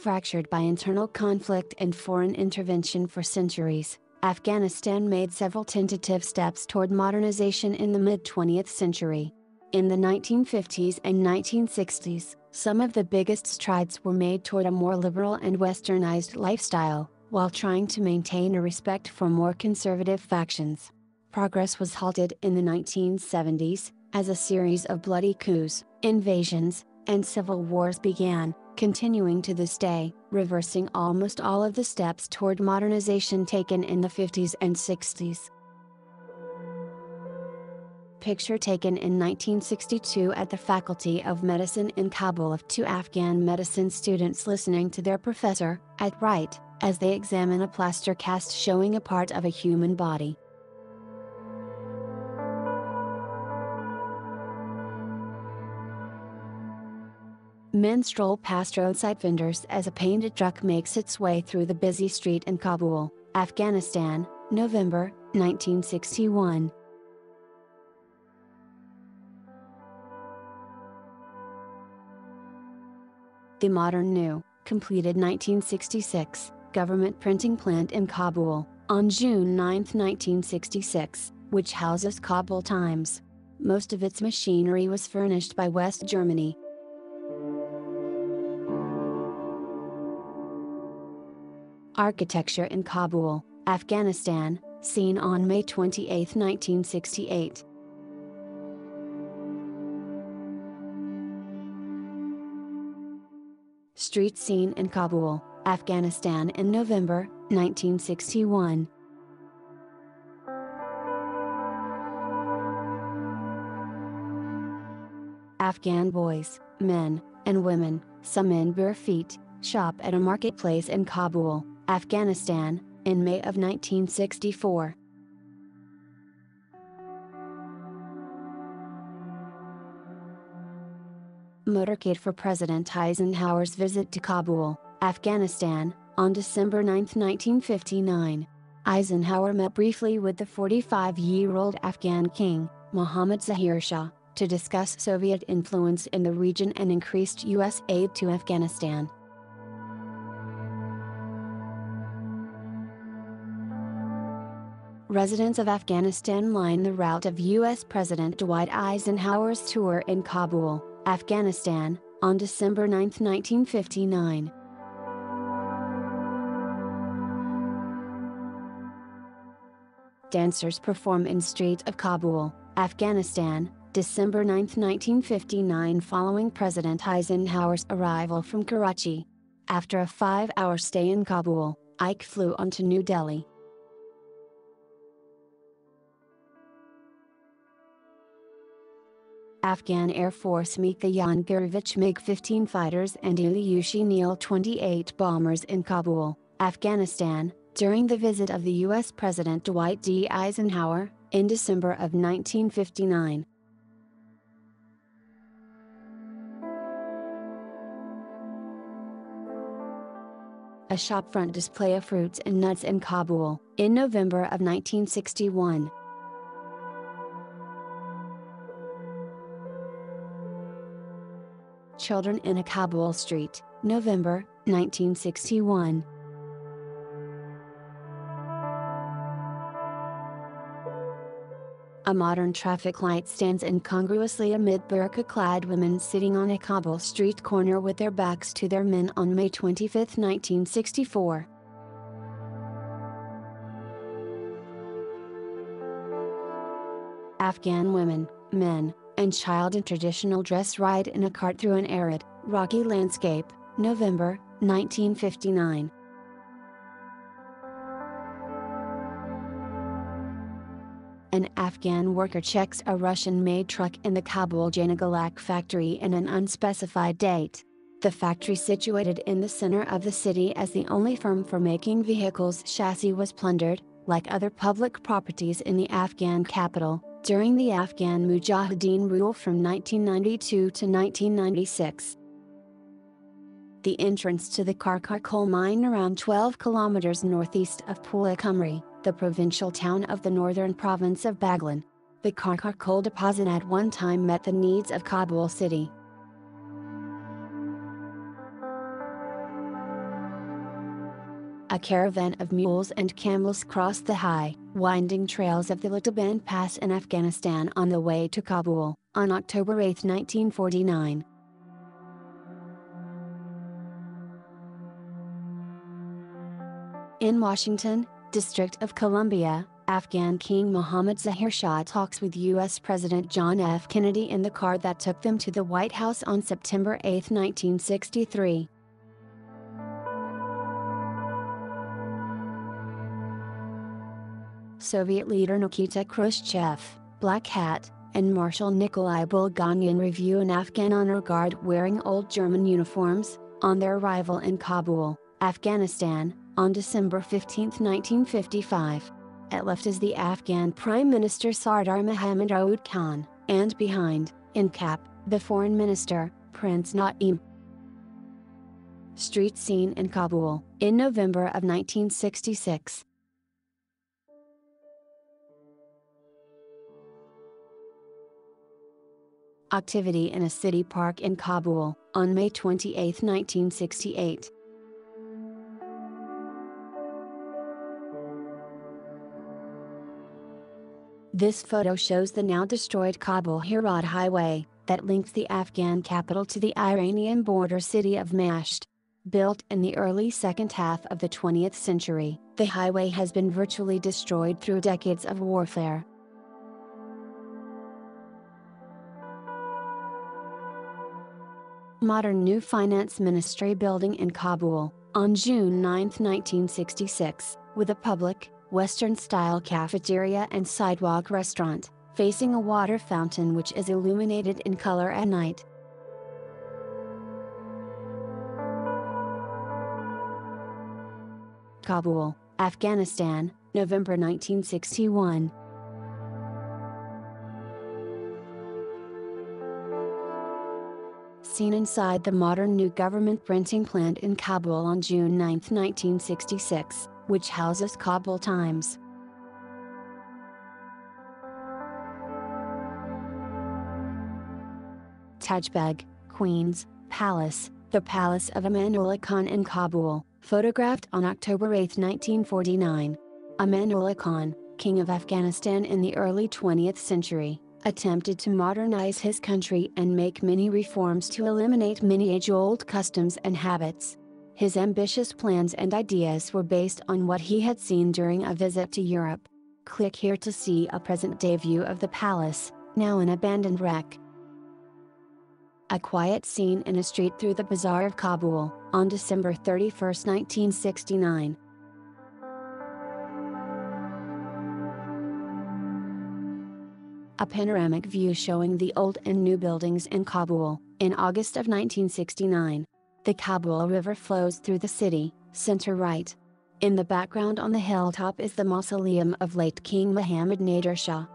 Fractured by internal conflict and foreign intervention for centuries, Afghanistan made several tentative steps toward modernization in the mid-20th century. In the 1950s and 1960s, some of the biggest strides were made toward a more liberal and westernized lifestyle, while trying to maintain a respect for more conservative factions. Progress was halted in the 1970s, as a series of bloody coups, invasions, and civil wars began, continuing to this day, reversing almost all of the steps toward modernization taken in the 50s and 60s. Picture taken in 1962 at the Faculty of Medicine in Kabul of two Afghan medicine students listening to their professor, at right, as they examine a plaster cast showing a part of a human body. Men stroll past roadside vendors as a painted truck makes its way through the busy street in Kabul, Afghanistan, November, 1961. The modern new, completed 1966, government printing plant in Kabul, on June 9, 1966, which houses Kabul Times. Most of its machinery was furnished by West Germany. Architecture in Kabul, Afghanistan, seen on May 28, 1968. Street scene in Kabul, Afghanistan in November, 1961. Afghan boys, men, and women, some in bare feet, shop at a marketplace in Kabul, Afghanistan, in May of 1964. Motorcade for President Eisenhower's visit to Kabul, Afghanistan, on December 9, 1959. Eisenhower met briefly with the 45-year-old Afghan king, Mohammad Zahir Shah, to discuss Soviet influence in the region and increased U.S. aid to Afghanistan. Residents of Afghanistan line the route of U.S. President Dwight Eisenhower's tour in Kabul, Afghanistan, on December 9, 1959. Dancers perform in street of Kabul, Afghanistan, December 9, 1959 following President Eisenhower's arrival from Karachi. After a 5-hour stay in Kabul, Ike flew on to New Delhi. Afghan Air Force meet the Yangarevich MiG-15 fighters and Ilyushin Il-28 bombers in Kabul, Afghanistan, during the visit of the U.S. President Dwight D. Eisenhower, in December of 1959. A shopfront display of fruits and nuts in Kabul, in November of 1961. Children in a Kabul street, November, 1961. A modern traffic light stands incongruously amid burqa-clad women sitting on a Kabul street corner with their backs to their men on May 25, 1964. Afghan women, men, and child in traditional dress ride in a cart through an arid, rocky landscape, November, 1959. An Afghan worker checks a Russian-made truck in the Kabul Janagalak factory in an unspecified date. The factory, situated in the center of the city as the only firm for making vehicles, chassis was plundered, like other public properties in the Afghan capital, during the Afghan Mujahideen rule from 1992 to 1996. The entrance to the Karkar coal mine, around 12 kilometers northeast of Pula Kumri, the provincial town of the northern province of Baghlan. The Karkar coal deposit at one time met the needs of Kabul city. A caravan of mules and camels crossed the high, winding trails of the Lataban Pass in Afghanistan on the way to Kabul, on October 8, 1949. In Washington, District of Columbia, Afghan King Mohammad Zahir Shah talks with U.S. President John F. Kennedy in the car that took them to the White House on September 8, 1963. Soviet leader Nikita Khrushchev, Black Hat, and Marshal Nikolai Bulganian review an Afghan honor guard wearing old German uniforms, on their arrival in Kabul, Afghanistan, on December 15, 1955. At left is the Afghan Prime Minister Sardar Mohammad Daoud Khan, and behind, in cap, the Foreign Minister, Prince Naim. Street scene in Kabul, in November of 1966. Activity in a city park in Kabul, on May 28, 1968. This photo shows the now destroyed Kabul-Herat highway, that links the Afghan capital to the Iranian border city of Mashhad. Built in the early second half of the 20th century, the highway has been virtually destroyed through decades of warfare. Modern new finance ministry building in Kabul, on June 9, 1966, with a public, Western-style cafeteria and sidewalk restaurant, facing a water fountain which is illuminated in color at night. Kabul, Afghanistan, November 1961. Seen inside the modern new government printing plant in Kabul on June 9, 1966, which houses Kabul Times. Tajbeg, Queen's Palace, the Palace of Amanullah Khan in Kabul, photographed on October 8, 1949. Amanullah Khan, King of Afghanistan in the early 20th century, attempted to modernize his country and make many reforms to eliminate many age-old customs and habits. His ambitious plans and ideas were based on what he had seen during a visit to Europe. Click here to see a present-day view of the palace, now an abandoned wreck. A quiet scene in a street through the bazaar of Kabul, on December 31, 1969. A panoramic view showing the old and new buildings in Kabul, in August of 1969. The Kabul River flows through the city, center right. In the background on the hilltop is the mausoleum of late King Mohammad Nader Shah.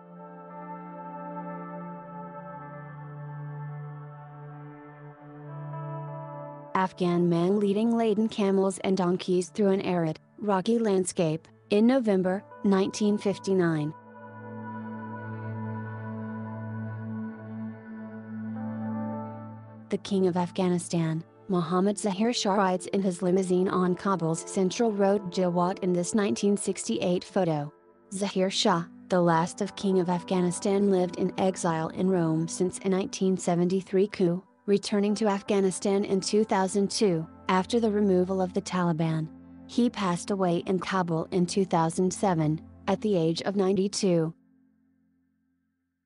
Afghan man leading laden camels and donkeys through an arid, rocky landscape, in November, 1959. The King of Afghanistan, Mohammad Zahir Shah, rides in his limousine on Kabul's Central Road Jawat in this 1968 photo. Zahir Shah, the last of King of Afghanistan, lived in exile in Rome since a 1973 coup, returning to Afghanistan in 2002, after the removal of the Taliban. He passed away in Kabul in 2007, at the age of 92.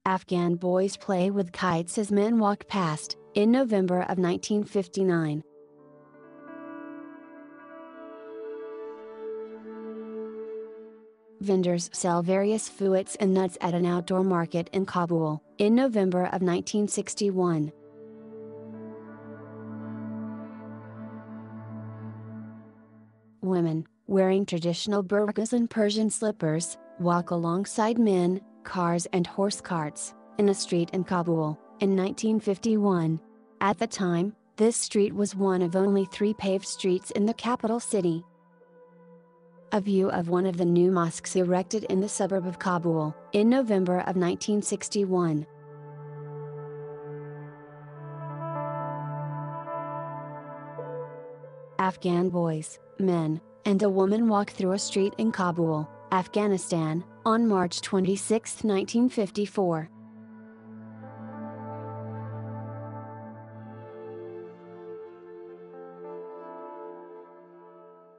Afghan boys play with kites as men walk past, in November of 1959. Vendors sell various fruits and nuts at an outdoor market in Kabul, in November of 1961. Women, wearing traditional burqas and Persian slippers, walk alongside men, cars and horse carts, in a street in Kabul, in 1951. At the time, this street was one of only 3 paved streets in the capital city. A view of one of the new mosques erected in the suburb of Kabul, in November of 1961. Afghan boys, men, and a woman walk through a street in Kabul, Afghanistan, on March 26, 1954.